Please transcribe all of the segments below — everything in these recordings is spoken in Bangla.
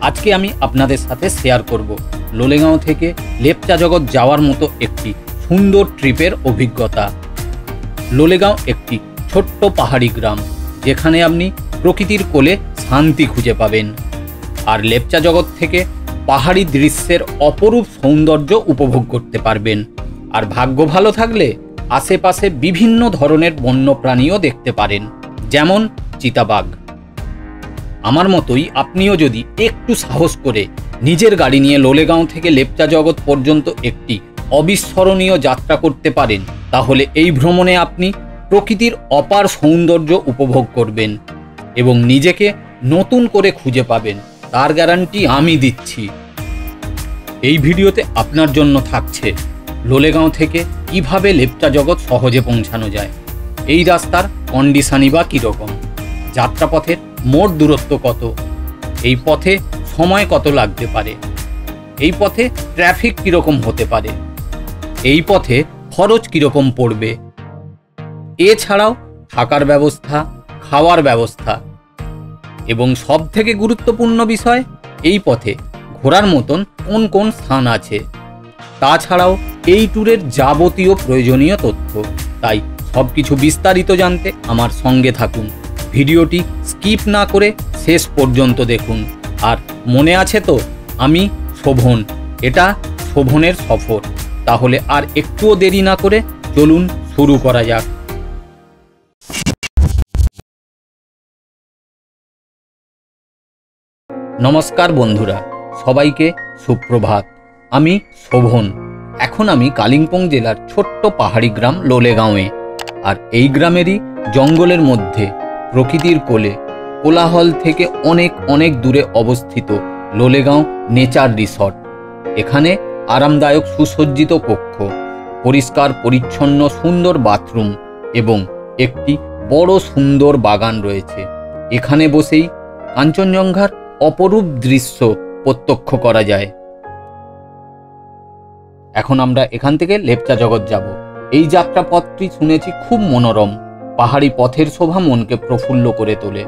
আজকে আমি আপনাদের সাথে শেয়ার করব লোলেগাঁও থেকে লেপচা জগৎ যাওয়ার মতো একটি সুন্দর ট্রিপের অভিজ্ঞতা। লোলেগাঁও একটি ছোট্ট পাহাড়ি গ্রাম, যেখানে আপনি প্রকৃতির কোলে শান্তি খুঁজে পাবেন আর লেপচা জগৎ থেকে পাহাড়ি দৃশ্যের অপরূপ সৌন্দর্য উপভোগ করতে পারবেন। আর ভাগ্য ভালো থাকলে আশেপাশে বিভিন্ন ধরনের বন্যপ্রাণীও দেখতে পারেন, যেমন চিতাবাঘ। আমার মতোই আপনিও যদি একটু সাহস করে নিজের গাড়ি নিয়ে লোলেগাঁও থেকে লেপচা জগৎ পর্যন্ত একটি অবিস্মরণীয় যাত্রা করতে পারেন, তাহলে এই ভ্রমণে আপনি প্রকৃতির অপার সৌন্দর্য উপভোগ করবেন এবং নিজেকে নতুন করে খুঁজে পাবেন, তার গ্যারান্টি আমি দিচ্ছি। এই ভিডিওতে আপনার জন্য থাকছে লোলেগাঁও থেকে কিভাবে লেপচা জগৎ সহজে পৌঁছানো যায়, এই রাস্তার কন্ডিশনই বা কীরকম, যাত্রাপথের মোট দূরত্ব কত, এই পথে সময় কত লাগতে পারে, এই পথে ট্রাফিক কীরকম হতে পারে, এই পথে খরচ কীরকম পড়বে, এছাড়াও থাকার ব্যবস্থা, খাওয়ার ব্যবস্থা এবং সবথেকে গুরুত্বপূর্ণ বিষয়, এই পথে ঘোরার মতন কোন কোন স্থান আছে, তাছাড়াও এই ট্যুরের যাবতীয় প্রয়োজনীয় তথ্য। তাই সব কিছু বিস্তারিত জানতে আমার সঙ্গে থাকুন, ভিডিওটি স্কিপ না করে শেষ পর্যন্ত দেখুন। আর মনে আছে তো, আমি শোভন, এটা শোভনের সফর। তাহলে আর একটুও দেরি না করে চলুন শুরু করা যাক। নমস্কার বন্ধুরা, সবাইকে সুপ্রভাত। আমি শোভন। এখন আমি কালিম্পং জেলার ছোট্ট পাহাড়ি গ্রাম লোলেগাঁওয়ে। আর এই গ্রামেরই জঙ্গলের মধ্যে প্রকৃতির কোলে কোলাহল থেকে অনেক অনেক দূরে অবস্থিত লোলেগাঁও নেচার রিসর্ট। এখানে আরামদায়ক সুসজ্জিত কক্ষ, পরিষ্কার পরিচ্ছন্ন সুন্দর বাথরুম এবং একটি বড় সুন্দর বাগান রয়েছে। এখানে বসেই কাঞ্চনজঙ্ঘার অপরূপ দৃশ্য প্রত্যক্ষ করা যায়। এখন আমরা এখান থেকে লেপচা জগৎ যাব। এই যাত্রাপথটি শুনেছি খুব মনোরম, পাহাড়ি পথের শোভা মনকে প্রফুল্ল করে তোলে।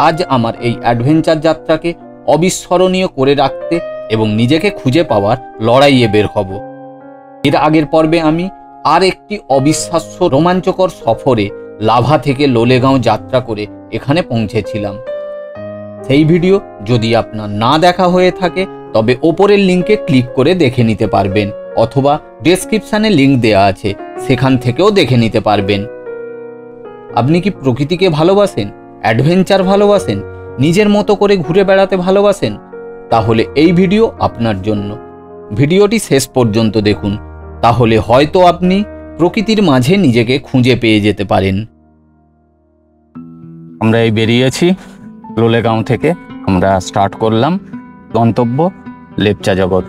আজ আমার এই অ্যাডভেঞ্চার যাত্রাকে অবিস্মরণীয় করে রাখতে এবং নিজেকে খুঁজে পাওয়ার লড়াইয়ে বের হব। এর আগের পর্বে আমি আর একটি অবিশ্বাস্য রোমাঞ্চকর সফরে লাভা থেকে লোলেগাঁও যাত্রা করে এখানে পৌঁছেছিলাম। সেই ভিডিও যদি আপনার না দেখা হয়ে থাকে তবে ওপরের লিঙ্কে ক্লিক করে দেখে নিতে পারবেন, অথবা ডেসক্রিপশানে লিঙ্ক দেওয়া আছে, সেখান থেকেও দেখে নিতে পারবেন। আপনি কি প্রকৃতিকে ভালোবাসেন, অ্যাডভেঞ্চার ভালোবাসেন, নিজের মতো করে ঘুরে বেড়াতে ভালোবাসেন? তাহলে এই ভিডিও আপনার জন্য। ভিডিওটি শেষ পর্যন্ত দেখুন, তাহলে হয়তো আপনি প্রকৃতির মাঝে নিজেকে খুঁজে পেয়ে যেতে পারেন। আমরা এই বেরিয়েছি লোলেগাঁও থেকে। আমরা স্টার্ট করলাম গন্তব্য লেপচা জগৎ,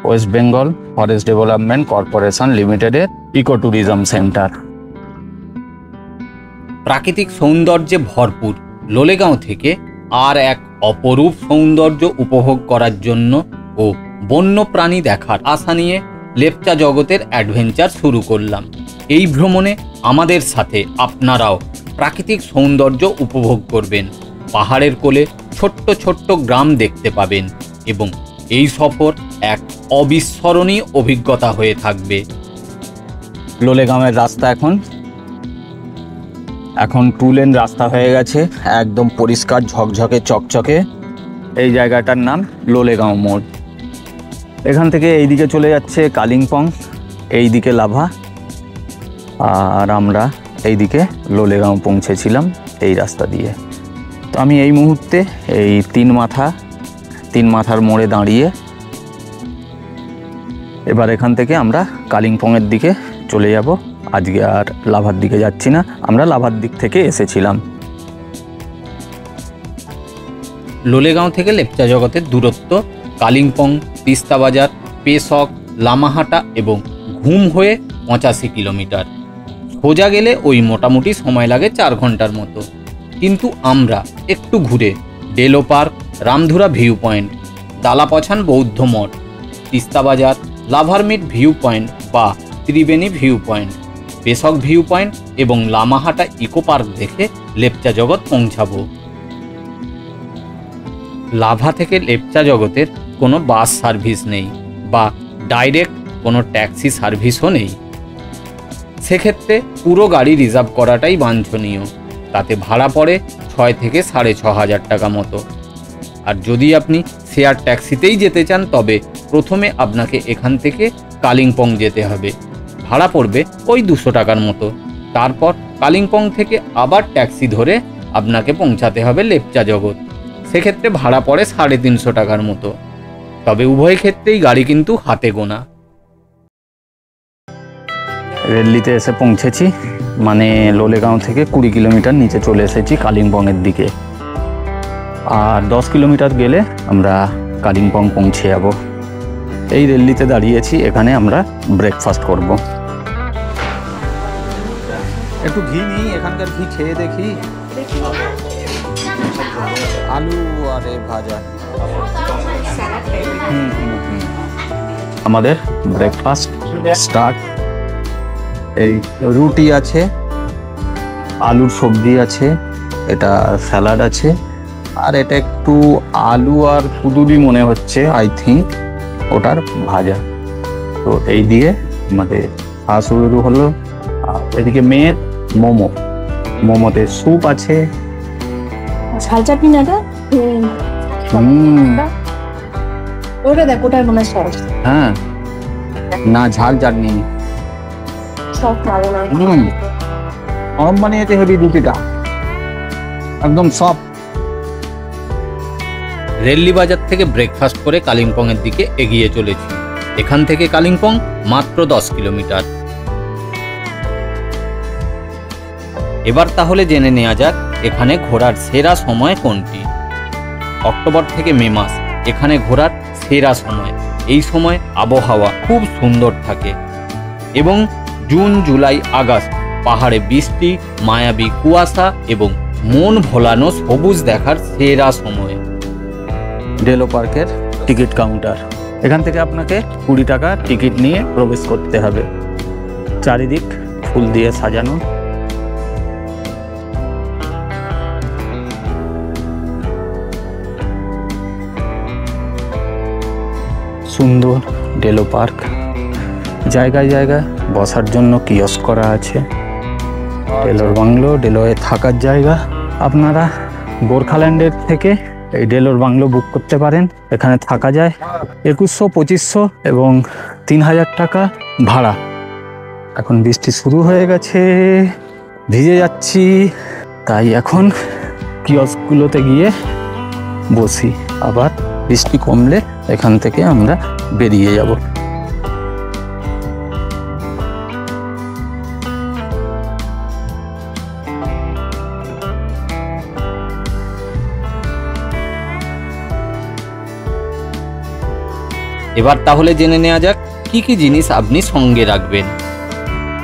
West Bengal forest development corporation লিমিটেডের ইকো ট্যুরিজম সেন্টার। প্রাকৃতিক সৌন্দর্যে ভরপুর লোলেগাঁও থেকে আর এক অপরূপ সৌন্দর্য উপভোগ করার জন্য ও বন্যপ্রাণী দেখার আশা নিয়ে লেপচা জগতের অ্যাডভেঞ্চার শুরু করলাম। এই ভ্রমণে আমাদের সাথে আপনারাও প্রাকৃতিক সৌন্দর্য উপভোগ করবেন, পাহাড়ের কোলে ছোট্ট ছোট্ট গ্রাম দেখতে পাবেন এবং এই সফর এক অবিস্মরণীয় অভিজ্ঞতা হয়ে থাকবে। লোলেগাঁওয়ের রাস্তা এখন 2 লেন রাস্তা হয়ে গেছে, একদম পরিষ্কার ঝকঝকে চকচকে। এই জায়গাটার নাম লোলেগাঁও মোড়। এখান থেকে এইদিকে চলে যাচ্ছে কালিম্পং, এইদিকে লাভা, আর আমরা এইদিকে লোলেগাঁও পৌঁছেছিলাম এই রাস্তা দিয়ে। তো আমি এই মুহূর্তে এই তিন মাথার মোড়ে দাঁড়িয়ে এবার এখান থেকে আমরা কালিম্পংয়ের দিকে চলে যাব। আজকে আর লাভার দিকে যাচ্ছি না, আমরা লাভার দিক থেকে এসেছিলাম। লোলেগাঁও থেকে লেপচা জগতের দূরত্ব কালিম্পং, তিস্তা বাজার, পেশক, লামাহাটা এবং ঘুম হয়ে 85 কিলোমিটার। সোজা গেলে ওই মোটামুটি সময় লাগে 4 ঘন্টার মতো। কিন্তু আমরা একটু ঘুরে Delo park, Ramdhura view point, Dalapchan বৌদ্ধ মঠ, Teesta Bazar, lovers meet view point বা Triveni view point, Peshok view point এবং লামাহাটা ইকো পার্ক দেখে লেপচা জগৎ পৌঁছাবো। লাভা থেকে লেপচা জগতের কোনো বাস সার্ভিস নেই বা ডাইরেক্ট কোনো ট্যাক্সি সার্ভিসও নেই। সেক্ষেত্রে পুরো গাড়ি রিজার্ভ করাটাই বাঞ্ছনীয়। তাতে ভাড়া পড়ে 6 থেকে 6,500 টাকা মতো। আর যদি আপনি শেয়ার ট্যাক্সিতেই যেতে চান তবে প্রথমে আপনাকে এখান থেকে কালিম্পং যেতে হবে। ভাড়া পড়বে ওই 200 টাকার মতো। তারপর কালিম্পং থেকে আবার ট্যাক্সি ধরে আপনাকে পৌঁছাতে হবে লেপচা জগৎ। সেক্ষেত্রে ভাড়া পড়ে 350 টাকার মতো। তবে উভয় ক্ষেত্রেই গাড়ি কিন্তু হাতে গোনা। রেললিতে এসে পৌঁছেছি, মানে লোলেগাঁও থেকে 20 কিলোমিটার নিচে চলে এসেছি কালিম্পংয়ের দিকে। আর 10 কিলোমিটার গেলে আমরা কালিম্পং পৌঁছে যাব। এই রেললিতে দাঁড়িয়েছি, এখানে আমরা ব্রেকফাস্ট করব। একটু ঘি নিই, এখানকার ঘি খেয়ে দেখি। আলু আর ভাজা। আমাদের ব্রেকফাস্ট স্টার্ট। এই রুটি আছে, আলুর সবজি আছে, এটা স্যালাড আছে, আর এটা একটু আলু আর কুদুরি মনে হচ্ছে, আই থিঙ্ক ওটার ভাজা। তো এই দিয়ে আমাদের খাওয়া শুরু হলো। এদিকে মেয়ের মোমোতে স্যুপ আছে, ঝাল চাটনি না ওটা দেখ, ওটার মনে সস। হ্যাঁ না, ঝাল চাটনি সস ভালো না। গরম বানিয়েছে হেভি রুটিটা, একদম সফট। রেল্লি বাজার থেকে ব্রেকফাস্ট করে কালিম্পংয়ের দিকে এগিয়ে চলেছি। এখান থেকে কালিম্পং মাত্র 10 কিলোমিটার। এবার তাহলে জেনে নেওয়া যাক এখানে ঘোরার সেরা সময় কোনটি। অক্টোবর থেকে মে মাস এখানে ঘোরার সেরা সময়। এই সময় আবহাওয়া খুব সুন্দর থাকে এবং জুন, জুলাই, আগস্ট পাহাড়ে বৃষ্টি, মায়াবী কুয়াশা এবং মন ভোলানো সবুজ দেখার সেরা সময়। ডেলো পার্কের টিকিট কাউন্টার, এখান থেকে আপনাকে 20 টাকা টিকিট নিয়ে প্রবেশ করতে হবে। চারিদিক ফুল দিয়ে সাজানো। সুন্দর ডেলো পার্ক, জায়গায় জায়গায় বসার জন্য কিয়স্ক করা আছে। ডেলোর বাংলো, ডেলোয় থাকার জায়গা। আপনারা গোর্খাল্যান্ডের থেকে এই ডেলোর বাংলো বুক করতে পারেন, এখানে থাকা যায়। 2100, 2500 এবং 3000 টাকা ভাড়া। এখন বৃষ্টি শুরু হয়ে গেছে, ভিজে যাচ্ছি, তাই এখন কিয়স্কগুলোতে গিয়ে বসি। আবার বৃষ্টি কমলে এখান থেকে আমরা বেরিয়ে যাব। এবার তাহলে জেনে নেওয়া যাক কি কি জিনিস আপনি সঙ্গে রাখবেন।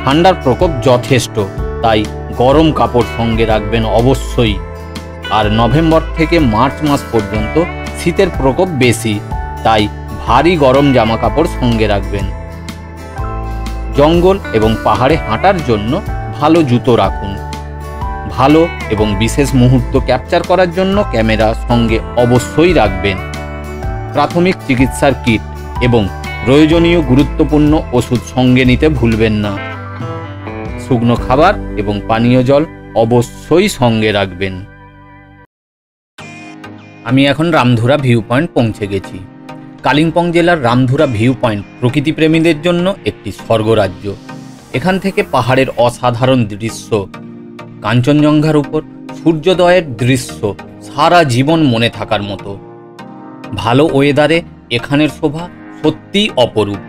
ঠান্ডার প্রকোপ যথেষ্ট, তাই গরম কাপড় সঙ্গে রাখবেন অবশ্যই। আর নভেম্বর থেকে মার্চ মাস পর্যন্ত শীতের প্রকোপ বেশি, তাই ভারী গরম জামা কাপড় সঙ্গে রাখবেন। জঙ্গল এবং পাহাড়ে হাঁটার জন্য ভালো জুতো রাখুন। ভালো এবং বিশেষ মুহূর্ত ক্যাপচার করার জন্য ক্যামেরা সঙ্গে অবশ্যই রাখবেন। প্রাথমিক চিকিৎসার কিট এবং প্রয়োজনীয় গুরুত্বপূর্ণ ওষুধ সঙ্গে নিতে ভুলবেন না। শুকনো খাবার এবং পানীয় জল অবশ্যই সঙ্গে রাখবেন। আমি এখন রামধুরা ভিউ পয়েন্ট পৌঁছে গেছি। কালিম্পং জেলার রামধুরা ভিউ পয়েন্ট প্রকৃতিপ্রেমীদের জন্য একটি স্বর্গরাজ্য। এখান থেকে পাহাড়ের অসাধারণ দৃশ্য, কাঞ্চনজঙ্ঘার উপর সূর্যোদয়ের দৃশ্য সারা জীবন মনে থাকার মতো। ভালো ওয়েদারে এখানের শোভা সত্যিই অপরূপ।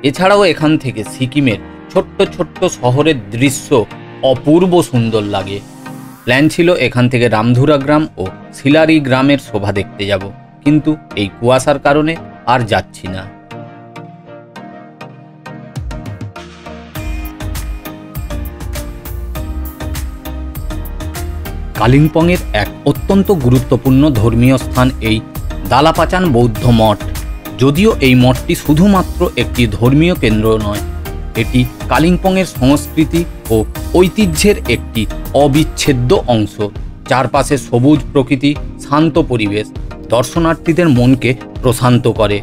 এছাড়াও এখান থেকে সিকিমের ছোট্ট ছোট্ট শহরের দৃশ্য অপূর্ব সুন্দর লাগে। প্ল্যান ছিল এখান থেকে রামধুরা গ্রাম ও শিলারি গ্রামের শোভা দেখতে যাব, কিন্তু এই কুয়াশার কারণে আর যাচ্ছি না। কালিম্পংয়ের এক অত্যন্ত গুরুত্বপূর্ণ ধর্মীয় স্থান এই দালাপাচান বৌদ্ধ মঠ। যদিও এই মঠটি শুধুমাত্র একটি ধর্মীয় কেন্দ্র নয়, এটি কালিম্পংয়ের সংস্কৃতি ও ঐতিহ্যের একটি অবিচ্ছেদ্য অংশ। চারপাশে সবুজ প্রকৃতি, শান্ত পরিবেশ দর্শনার্থীদের মনকে প্রশান্ত করে।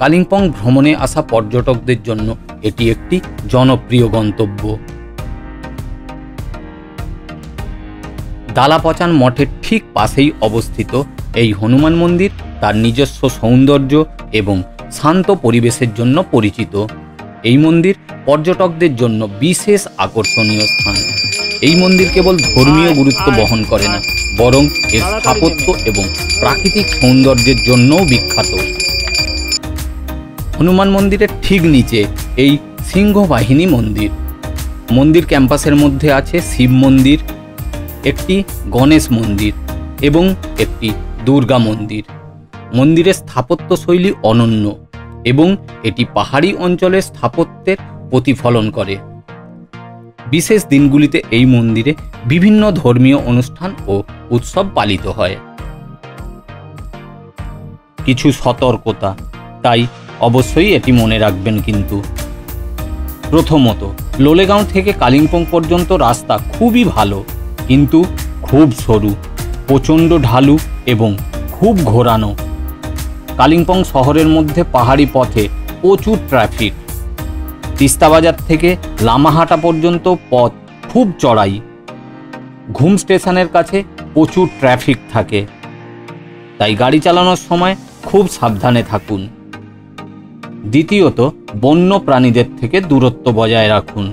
কালিম্পং ভ্রমণে আসা পর্যটকদের জন্য এটি একটি জনপ্রিয় গন্তব্য। দালাপচান মঠের ঠিক পাশেই অবস্থিত এই হনুমান মন্দির তার নিজস্ব সৌন্দর্য এবং শান্ত পরিবেশের জন্য পরিচিত। এই মন্দির পর্যটকদের জন্য বিশেষ আকর্ষণীয় স্থান। এই মন্দির কেবল ধর্মীয় গুরুত্ব বহন করে না, বরং এর স্থাপত্য এবং প্রাকৃতিক সৌন্দর্যের জন্যও বিখ্যাত। হনুমান মন্দিরের ঠিক নিচে এই সিংহবাহিনী মন্দির। মন্দির ক্যাম্পাসের মধ্যে আছে শিব মন্দির, একটি গণেশ মন্দির এবং একটি দুর্গা মন্দির। মন্দিরের স্থাপত্য শৈলী অনন্য এবং এটি পাহাড়ি অঞ্চলের স্থাপত্যের প্রতিফলন করে। বিশেষ দিনগুলিতে এই মন্দিরে বিভিন্ন ধর্মীয় অনুষ্ঠান ও উৎসব পালিত হয়। কিছু সতর্কতা, তাই অবশ্যই এটি মনে রাখবেন। কিন্তু প্রথমত, লোলেগাঁও থেকে কালিম্পং পর্যন্ত রাস্তা খুবই ভালো, কিন্তু খুব সরু, প্রচণ্ড ঢালু এবং খুব ঘোরানো। কালিম্পং শহরের মধ্যে পাহাড়ি পথে প্রচুর ট্রাফিক। তিস্তা বাজার থেকে লামাহাটা পর্যন্ত পথ খুব চড়াই। ঘুম স্টেশনের কাছে প্রচুর ট্রাফিক থাকে, তাই গাড়ি চালানোর সময় খুব সাবধানে থাকুন। দ্বিতীয়ত, বন্য প্রাণীদের থেকে দূরত্ব বজায় রাখুন।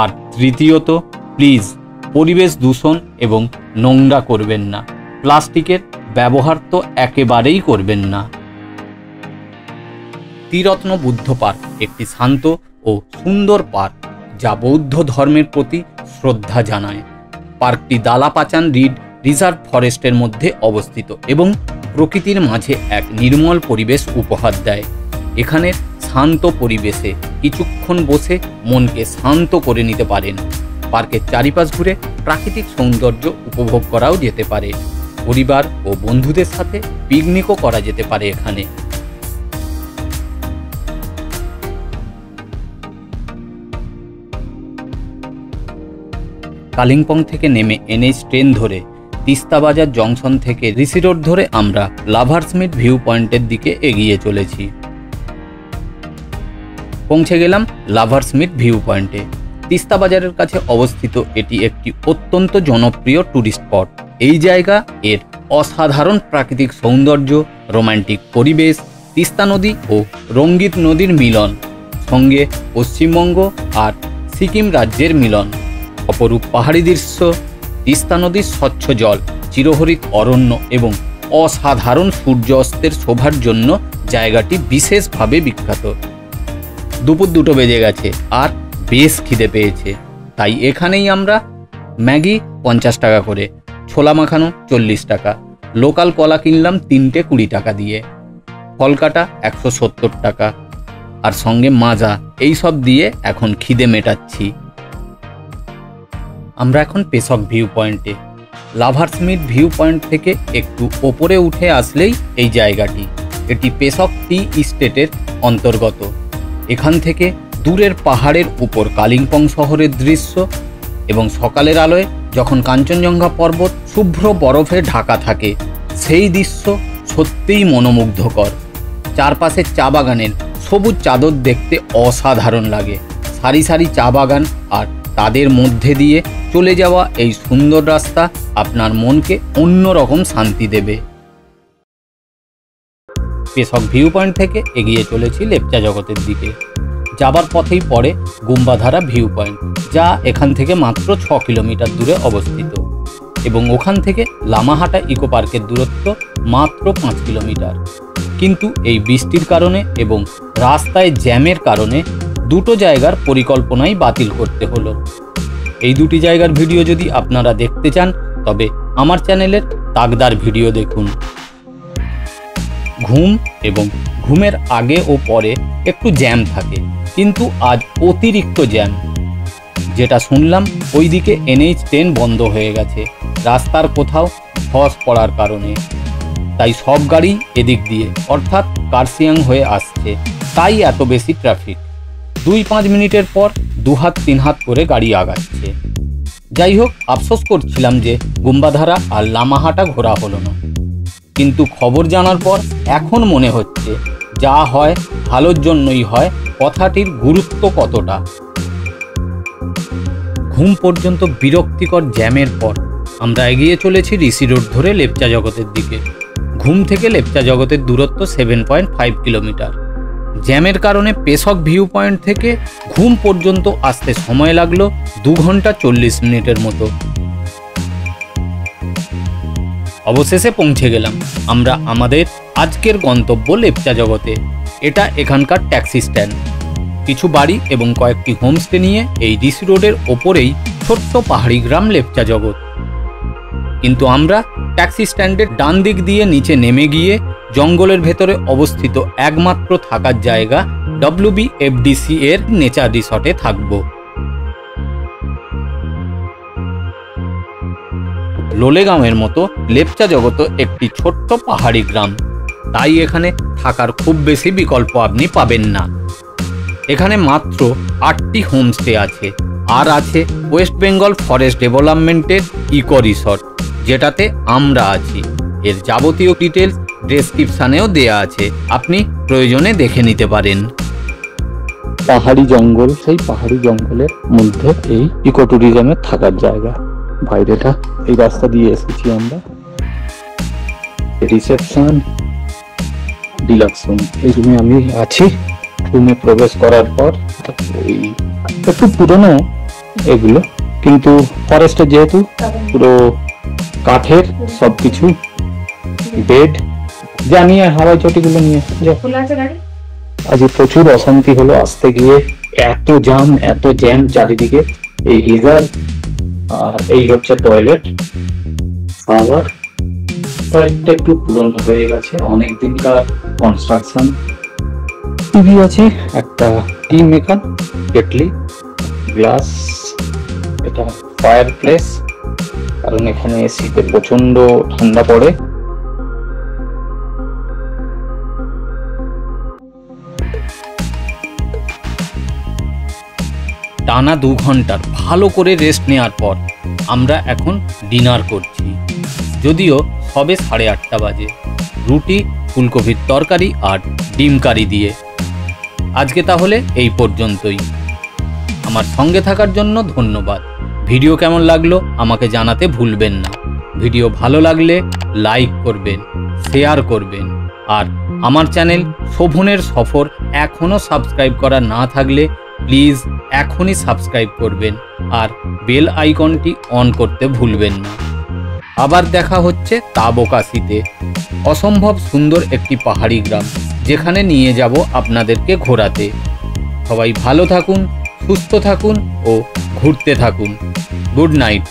আর তৃতীয়ত, প্লিজ পরিবেশ দূষণ এবং নোংরা করবেন না। প্লাস্টিকের ব্যবহার তো একেবারেই করবেন না। ত্রিরত্ন বুদ্ধ পার্ক একটি শান্ত ও সুন্দর পার্ক, যা বৌদ্ধ ধর্মের প্রতি শ্রদ্ধা জানায়। পার্কটি দালাপাচান রিজার্ভ ফরেস্টের মধ্যে অবস্থিত এবং প্রকৃতির মাঝে এক নির্মল পরিবেশ উপহার দেয়। এখানের শান্ত পরিবেশে কিছুক্ষণ বসে মনকে শান্ত করে নিতে পারেন। পার্কের চারিপাশ ঘুরে প্রাকৃতিক সৌন্দর্য উপভোগ করাও যেতে পারে। পরিবার ও বন্ধুদের সাথে পিকনিকও করা যেতে পারে এখানে। কালিম্পং থেকে নেমে NH ট্রেন ধরে তিস্তা বাজার জংশন থেকে ঋষি রোড ধরে আমরা লাভার্স মিট ভিউ পয়েন্টের দিকে এগিয়ে চলেছি। পৌঁছে গেলাম লাভার্স মিট ভিউ পয়েন্টে। তিস্তা বাজারের কাছে অবস্থিত এটি একটি অত্যন্ত জনপ্রিয় ট্যুরিস্ট স্পট। এই জায়গা এর অসাধারণ প্রাকৃতিক সৌন্দর্য, রোমান্টিক পরিবেশ, তিস্তা নদী ও রঙ্গিত নদীর মিলন, সঙ্গে পশ্চিমবঙ্গ আর সিকিম রাজ্যের মিলন, অপরূপ পাহাড়ি দৃশ্য, তিস্তা নদীর স্বচ্ছ জল, চিরহরিত অরণ্য এবং অসাধারণ সূর্য অস্তের শোভার জন্য জায়গাটি বিশেষভাবে বিখ্যাত। দুপুর 2টো বেজে গেছে আর বেশ খিদে পেয়েছে, তাই এখানেই আমরা ম্যাগি 50 টাকা করে, ছোলা মাখানো 40 টাকা, লোকাল কলা কিনলাম 3টে 20 টাকা দিয়ে, ফলকাটা 170 টাকা আর সঙ্গে মাজা, এইসব দিয়ে এখন খিদে মেটাচ্ছি। আমরা এখন পেসক ভিউ পয়েন্টে। লাভার্স মিট ভিউ পয়েন্ট থেকে একটু ওপরে উঠে আসলেই এই জায়গাটি। এটি পেসক টি ইস্টেটের অন্তর্গত। এখান থেকে দূরের পাহাড়ের উপর কালিম্পং শহরের দৃশ্য এবং সকালের আলোয় যখন কাঞ্চনজঙ্ঘা পর্বত শুভ্র বরফে ঢাকা থাকে, সেই দৃশ্য সত্যিই মনোমুগ্ধকর। চারপাশে চা বাগানের সবুজ চাদর দেখতে অসাধারণ লাগে। সারি সারি চা বাগান আর তাদের মধ্যে দিয়ে চলে যাওয়া এই সুন্দর রাস্তা আপনার মনকে অন্যরকম শান্তি দেবে। পেসক ভিউ পয়েন্ট থেকে এগিয়ে চলেছি লেপচা জগতের দিকে। যাবার পথেই পড়ে গুম্বাধারা ভিউ পয়েন্ট, যা এখান থেকে মাত্র 6 কিলোমিটার দূরে অবস্থিত এবং ওখান থেকে লামাহাটা ইকো পার্কের দূরত্ব মাত্র 5 কিলোমিটার। কিন্তু এই বৃষ্টির কারণে এবং রাস্তায় জ্যামের কারণে দুটো জায়গার পরিকল্পনাই বাতিল করতে হলো। এই দুটি জায়গার ভিডিও যদি আপনারা দেখতে চান তবে আমার চ্যানেলের তাকদার ভিডিও দেখুন। ঘুম এবং ঘুমের আগে ও পরে একটু জ্যাম থাকে, কিন্তু আজ অতিরিক্ত জ্যাম। যেটা শুনলাম ওইদিকে NH 10 বন্ধ হয়ে গেছে রাস্তার কোথাও ধস পড়ার কারণে, তাই সব গাড়ি এদিক দিয়ে অর্থাৎ কার্সিয়াং হয়ে আসছে, তাই এত বেশি ট্রাফিক। 2-5 মিনিটের পর 2 হাত 3 হাত করে গাড়ি আগাচ্ছে। যাই হোক, আফসোস করছিলাম যে গুম্বাধারা আর লামাহাটা ঘোরা হলো না। কিন্তু খবর জানার পর এখন মনে হচ্ছে যা হয় ভালোর জন্যই হয়, কথাটির গুরুত্ব কতটা। ঘুম পর্যন্ত বিরক্তিকর জ্যামের পর আমরা এগিয়ে চলেছি ঋষি রোড ধরে লেপচা জগতের দিকে। ঘুম থেকে লেপচা জগতের দূরত্ব 7.5 কিলোমিটার। জ্যামের কারণে পেশক ভিউ পয়েন্ট থেকে ঘুম পর্যন্ত আসতে সময় লাগলো 2 ঘন্টা 40 মিনিটের মতো। অবশেষে পৌঁছে গেলাম আমরা আমাদের আজকের গন্তব্য লেপচা জগতে। এটা এখানকার ট্যাক্সি স্ট্যান্ড। কিছু বাড়ি এবং কয়েকটি হোমস্টে নিয়ে এই ঋষি রোডের ওপরেই ছোট্ট পাহাড়ি গ্রাম লেপচা জগৎ। কিন্তু আমরা ট্যাক্সি স্ট্যান্ডের ডান দিক দিয়ে নিচে নেমে গিয়ে জঙ্গলের ভেতরে অবস্থিত একমাত্র থাকার জায়গা WBFDC এর নেচার রিসর্টে থাকব। লোলেগাঁওয়ের মতো লেপচা জগৎ একটি ছোট্ট পাহাড়ি গ্রাম, তাই এখানে থাকার খুব বেশি বিকল্প আপনি পাবেন না। এখানে মাত্র 8টি হোমস্টে আছে, আর আছে ওয়েস্ট বেঙ্গল ফরেস্ট ডেভেলপমেন্টের ইকো রিসর্ট, যেটাতে আমরা আছি। এর যাবতীয় ডিটেলস ডেসক্রিপশানেও দেয়া আছে, আপনি প্রয়োজনে দেখে নিতে পারেন। পাহাড়ি জঙ্গল, সেই পাহাড়ি জঙ্গলের মধ্যে এই ইকো ট্যুরিজমের থাকার জায়গা। বাইরেটা এই রাস্তা দিয়ে এসেছি আমরা। রিসেপশন, ডিলাক্স রুম, এই রুমে আমি আছি। রুমে প্রবেশ করার পর এই একটু পুরনো এগুলো, কিন্তু ফরেস্টের যেহেতু পুরো কাঠের সবকিছু, বেড জানিয়ে হাওয়াই চটিগুলো নিয়ে আজ প্রচুর অশান্তি হলো আসতে গিয়ে। এত জ্যাম চারিদিকে। এই গিজার আর এই হচ্ছে টয়লেট। আবার টয়লেটটা একটু পুরনো হয়ে গেছে, অনেক দিনকার কনস্ট্রাকশন। টিভি আছে, একটা টি মেকার, কেটলি, গ্লাস। এটা ফায়ার প্লেস, কারণ এখানে শীতে প্রচন্ড ঠান্ডা পড়ে। টানা 2 ঘন্টার ভালো করে রেস্ট নেওয়ার পর আমরা এখন ডিনার করছি। যদিও সবে 8:30 বাজে। রুটি, ফুলকপির তরকারি আর ডিম কারি দিয়ে। আজকে তাহলে এই পর্যন্তই। আমার সঙ্গে থাকার জন্য ধন্যবাদ। ভিডিও কেমন লাগলো আমাকে জানাতে ভুলবেন না। ভিডিও ভালো লাগলে লাইক করবেন, শেয়ার করবেন, আর আমার চ্যানেল শোভনের সফর এখনও সাবস্ক্রাইব করা না থাকলে প্লিজ এখনই সাবস্ক্রাইব করবেন, আর বেল আইকনটি অন করতে ভুলবেন না। আবার দেখা হচ্ছে তাবকাশিতে, অসম্ভব সুন্দর একটি পাহাড়ি গ্রাম, যেখানে নিয়ে যাব আপনাদেরকে ঘোরাতে। সবাই ভালো থাকুন, সুস্থ থাকুন ও ঘুরতে থাকুন। Good night.